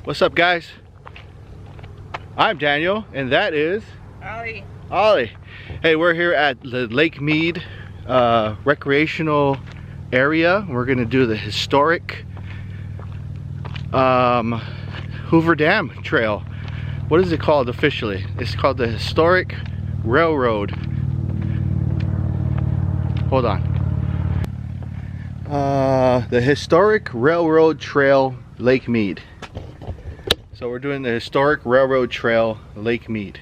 What's up, guys? I'm Daniel, and that is Ollie. Ollie. Hey, we're here at the Lake Mead recreational area. We're gonna do the historic Hoover Dam Trail. What is it called officially? It's called the Historic Railroad. Hold on. The Historic Railroad Trail, Lake Mead. So we're doing the Historic Railroad Trail, Lake Mead.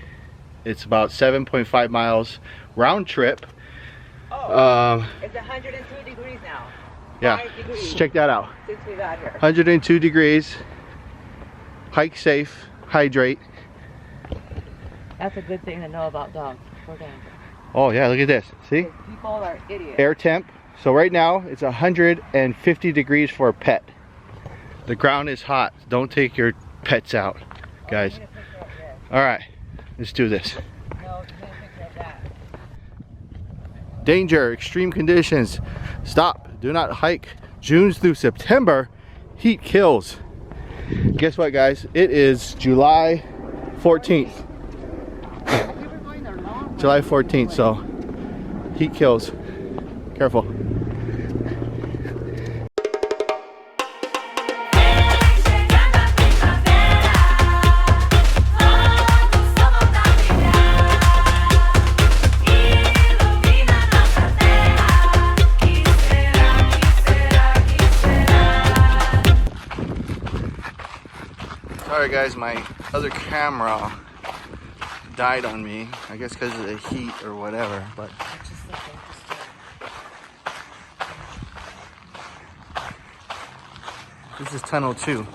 It's about 7.5 miles round trip. Oh, it's 102 degrees now. Yeah, 5 degrees check that out. since we got here. 102 degrees. Hike safe, hydrate. That's a good thing to know about dogs. For them. Oh yeah, look at this. See? People are idiots. Air temp. So right now it's 150 degrees for a pet. The ground is hot. Don't take your pets out, guys. All right, let's do this. No, you need a picture of that. Danger, extreme conditions. Stop. Do not hike. June through September. Heat kills. Guess what, guys? It is July 14th. July 14th, so heat kills. Careful. Sorry guys, my other camera died on me. I guess because of the heat or whatever, but this is tunnel 2.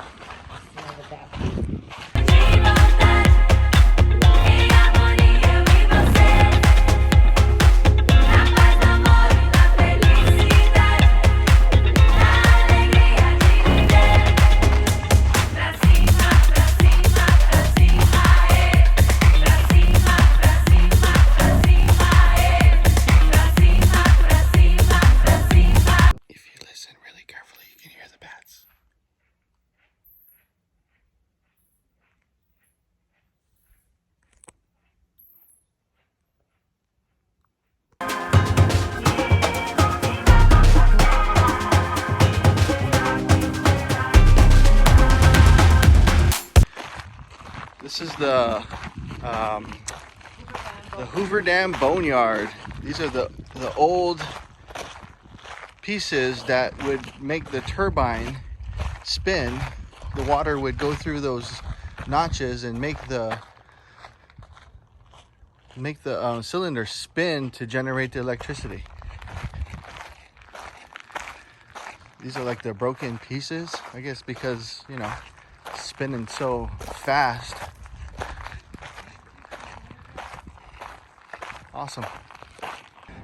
This is the Hoover Dam Boneyard. These are the old pieces that would make the turbine spin. The water would go through those notches and make the cylinder spin to generate the electricity. These are like the broken pieces, I guess, because, you know, spinning so fast. Awesome.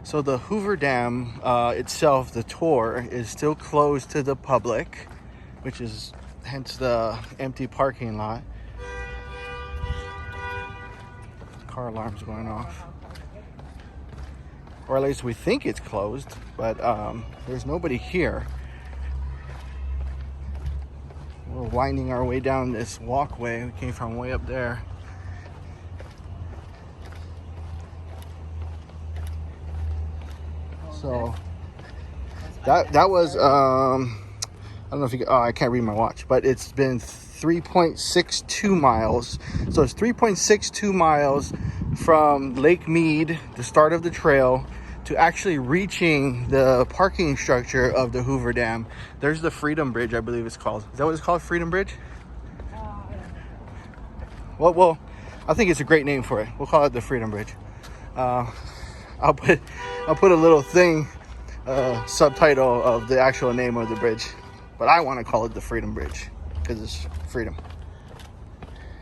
So the Hoover Dam itself, the tour, is still closed to the public, which is hence the empty parking lot. Car alarm's going off. Or at least we think it's closed, but there's nobody here. We're winding our way down this walkway. We came from way up there. So that was I don't know if you can, I can't read my watch, but it's been 3.62 miles. So it's 3.62 miles from Lake Mead, the start of the trail, to actually reaching the parking structure of the Hoover Dam. There's the Freedom Bridge, I believe it's called. Is that what it's called, Freedom Bridge? Well, I think it's a great name for it. We'll call it the Freedom Bridge. I'll put a little thing, subtitle of the actual name of the bridge, but I want to call it the Freedom Bridge because it's freedom.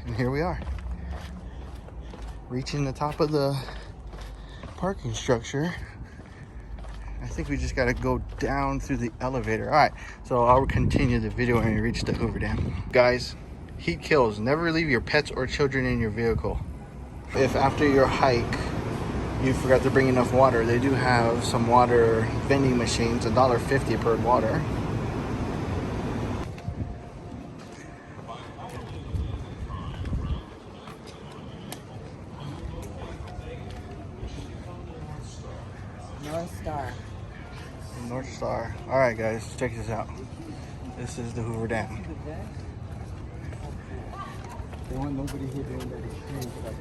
And here we are, reaching the top of the parking structure. I think we just got to go down through the elevator. All right, so I'll continue the video when we reach the Hoover Dam. Guys, heat kills. Never leave your pets or children in your vehicle. If after your hike you forgot to bring enough water, they do have some water vending machines, $1.50 per water. Alright guys, check this out. This is the Hoover Dam. They want nobody here doing that exchange. Like,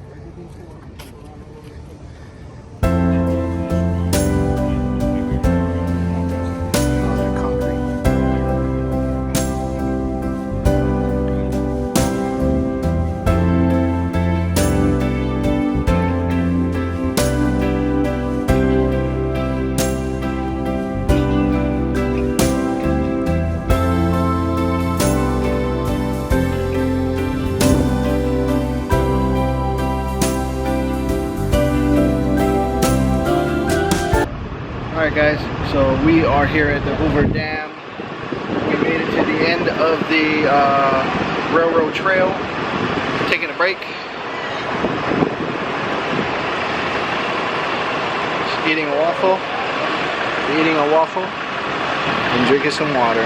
Alright guys, so we are here at the Hoover Dam. We made it to the end of the railroad trail. Taking a break. Just eating a waffle. And drinking some water.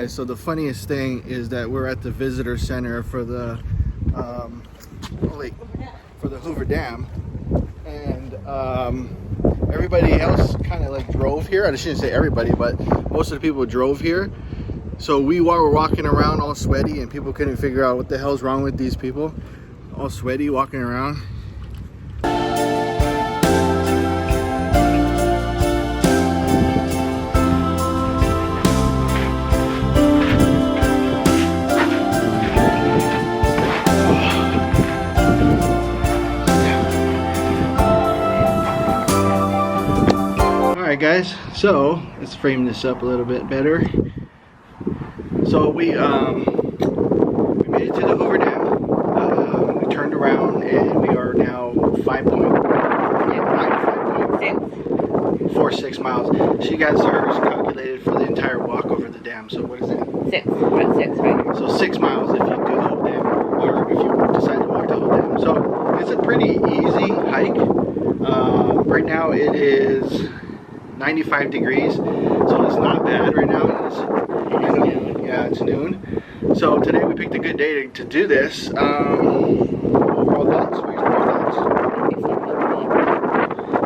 So the funniest thing is that we're at the visitor center for the Hoover Dam, and everybody else kind of like drove here. I shouldn't say everybody, but most of the people drove here. So we were walking around all sweaty, and people couldn't figure out what the hell's wrong with these people. All sweaty walking around. Alright guys, so let's frame this up a little bit better. So we made it to the Hoover Dam. We turned around and we are now 5.46 miles. She got hers calculated for the entire walk over the dam. So what is that? 6. We're at 6 right now. So 6 miles if you do the whole dam, or if you decide to walk the whole dam. So it's a pretty easy hike. Right now it is 95 degrees, so it's not bad right now. It's noon. So today we picked a good day to do this. Overall thoughts? What are your thoughts?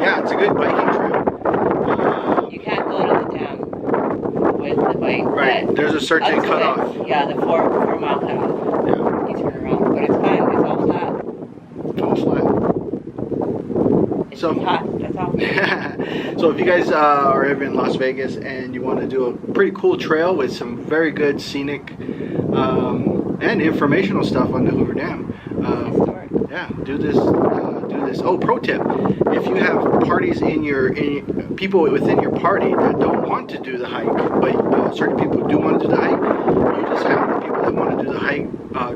Yeah, it's a good biking trail. You can't go to the dam with the bike. Right, there's a certain cutoff. Yeah, the 4 mile cutoff. Yeah. You turn around, but it's fine. It's all flat. It's all flat. It's So just hot. That's all. So if you guys are ever in Las Vegas and you want to do a pretty cool trail with some very good scenic and informational stuff on the Hoover Dam, yeah, do this. Oh, pro tip: if you have parties people within your party that don't want to do the hike, but certain people do want to do the hike, you just have the people that want to do the hike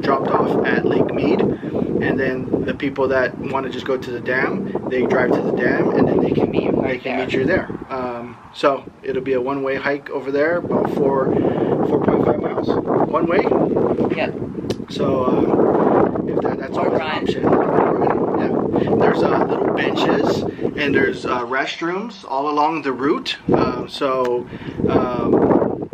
dropped off at Lake Mead, and then the people that want to just go to the dam, they drive to the dam, and then they can meet you there. So it'll be a one-way hike over there, about 4.5 miles one way. Yep. So if that's always an option. Yeah. There's little benches and there's restrooms all along the route.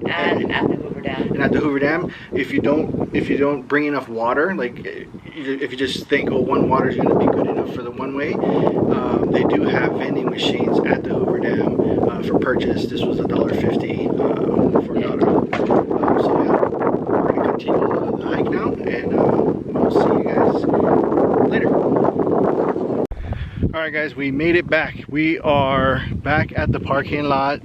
And at the Hoover Dam. And at the Hoover Dam, if you don't bring enough water, like if you just think, oh, one water is going to be good enough for the one way, they do have vending machines at the Hoover Dam for purchase. This was $1.50 for $1. So yeah, we're going to continue the hike now, and we'll see you guys later. Alright guys, we made it back. We are back at the parking lot.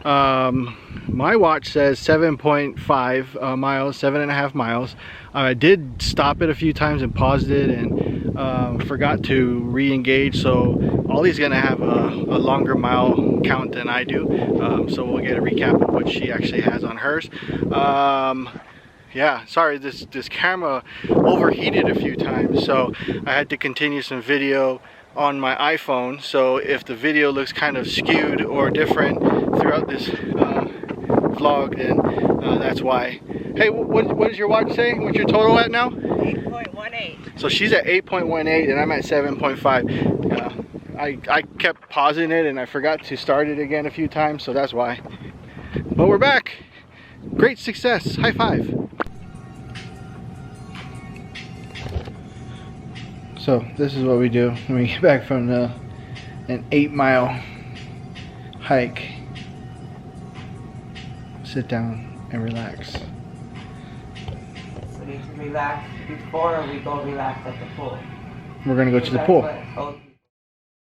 My watch says 7.5 miles, 7.5 miles. I did stop it a few times and paused it and forgot to re-engage, so Ollie's gonna have a longer mile count than I do, so we'll get a recap of what she actually has on hers. Yeah, sorry, this camera overheated a few times, so I had to continue some video on my iPhone. So if the video looks kind of skewed or different throughout this vlog, then that's why. Hey, what does your watch say? What's your total at now? 8.18. So she's at 8.18 and I'm at 7.5. I kept pausing it and I forgot to start it again a few times, so that's why. But we're back. Great success. High five. So this is what we do when we get back from an 8-mile hike. sit down and relax. So we need to relax before we go relax at the pool. We're gonna go to the That's pool. what- oh,